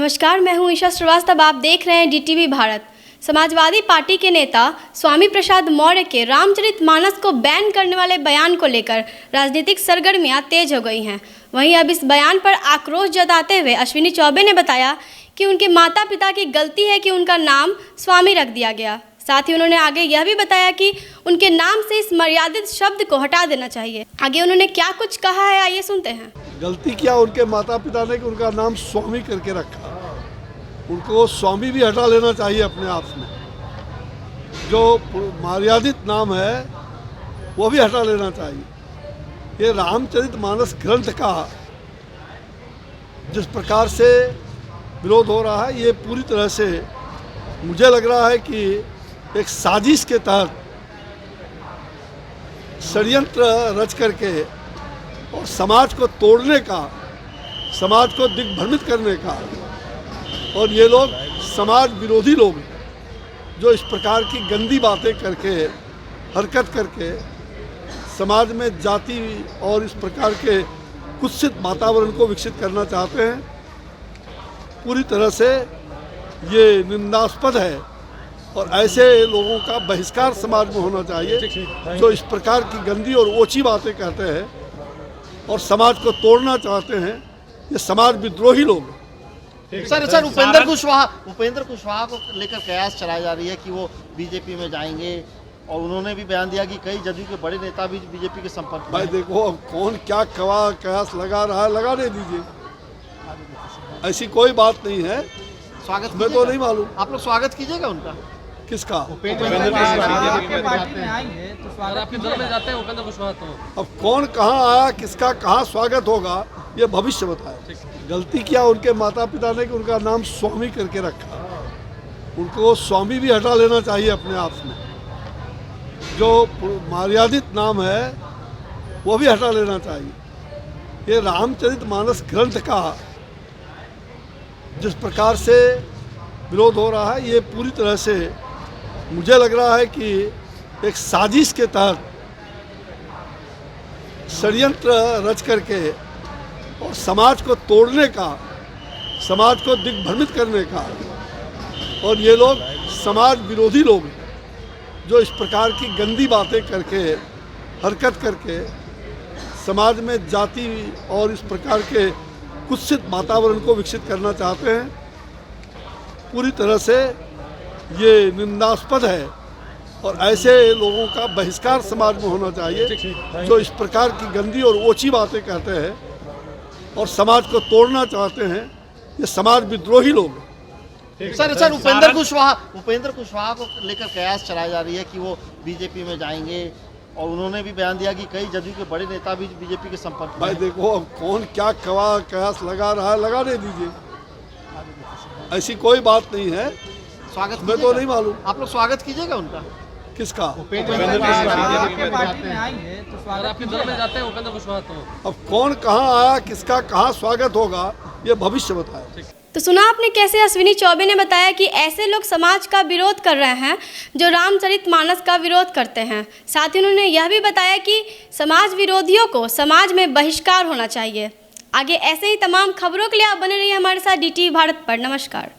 नमस्कार, मैं हूं ईशा श्रीवास्तव। आप देख रहे हैं डीटीवी भारत। समाजवादी पार्टी के नेता स्वामी प्रसाद मौर्य के रामचरितमानस को बैन करने वाले बयान को लेकर राजनीतिक सरगर्मियां तेज हो गई हैं। वहीं अब इस बयान पर आक्रोश जताते हुए अश्विनी चौबे ने बताया कि उनके माता पिता की गलती है कि उनका नाम स्वामी रख दिया गया। साथ ही उन्होंने आगे यह भी बताया कि उनके नाम से इस मर्यादित शब्द को हटा देना चाहिए। आगे उन्होंने क्या कुछ कहा है, आइए सुनते हैं। गलती किया उनके माता पिता ने कि उनका नाम स्वामी करके रखा। उनको स्वामी भी हटा लेना चाहिए अपने आप में। जो मर्यादित नाम है वो भी हटा लेना चाहिए। ये रामचरितमानस ग्रंथ का जिस प्रकार से विरोध हो रहा है, ये पूरी तरह से मुझे लग रहा है कि एक साजिश के तहत षड्यंत्र रच करके और समाज को तोड़ने का, समाज को दिग्भ्रमित करने का, और ये लोग समाज विरोधी लोग जो इस प्रकार की गंदी बातें करके, हरकत करके समाज में जाति और इस प्रकार के कुत्सित वातावरण को विकसित करना चाहते हैं, पूरी तरह से ये निंदास्पद है। और ऐसे लोगों का बहिष्कार समाज में होना चाहिए जो इस प्रकार की गंदी और ओछी बातें कहते हैं और समाज को तोड़ना चाहते हैं। ये समाज विद्रोही लोग। सर उपेंद्र कुशवाहा को लेकर कयास चलाई जा रही है कि वो बीजेपी में जाएंगे, और उन्होंने भी बयान दिया कि कई जदयू के बड़े नेता भी बीजेपी के संपर्क में। भाई देखो, अब कौन क्या कयास लगा रहा है, लगाने दीजिए। ऐसी कोई बात नहीं है। स्वागत मैं तो नहीं मालूम। आप लोग स्वागत कीजिएगा उनका। किसका? अब कौन कहाँ आया, किसका कहाँ स्वागत होगा, ये भविष्य बताए। गलती किया उनके माता पिता ने कि उनका नाम स्वामी करके रखा। उनको स्वामी भी हटा लेना चाहिए अपने आप में। जो मर्यादित नाम है वो भी हटा लेना चाहिए। ये रामचरितमानस ग्रंथ का जिस प्रकार से विरोध हो रहा है, ये पूरी तरह से मुझे लग रहा है कि एक साजिश के तहत षड्यंत्र रच करके और समाज को तोड़ने का, समाज को दिग्भ्रमित करने का, और ये लोग समाज विरोधी लोग जो इस प्रकार की गंदी बातें करके, हरकत करके समाज में जाति और इस प्रकार के कुत्सित वातावरण को विकसित करना चाहते हैं, पूरी तरह से ये निंदास्पद है। और ऐसे लोगों का बहिष्कार समाज में होना चाहिए जो इस प्रकार की गंदी और ओछी बातें कहते हैं और समाज को तोड़ना चाहते हैं। ये समाज विद्रोही लोग। सर उपेंद्र कुशवाहा को लेकर कयास चलाई जा रही है कि वो बीजेपी में जाएंगे, और उन्होंने भी बयान दिया कि कई जदयू के बड़े नेता भी बीजेपी के संपर्क में। भाई देखो, अब कौन क्या कयास लगा रहा है, लगाने दीजिए। ऐसी कोई बात नहीं है। स्वागत मैं तो नहीं मालूम। आप लोग स्वागत कीजिएगा उनका। किसका? अब कौन कहाँ आया, किसका कहाँ स्वागत होगा, ये भविष्य बताए। तो सुना आपने कैसे अश्विनी चौबे ने बताया कि ऐसे लोग समाज का विरोध कर रहे हैं जो रामचरितमानस का विरोध करते हैं। साथ ही उन्होंने यह भी बताया कि समाज विरोधियों को समाज में बहिष्कार होना चाहिए। आगे ऐसे ही तमाम खबरों के लिए आप बने रहिए हमारे साथ डीटीवी भारत पर। नमस्कार।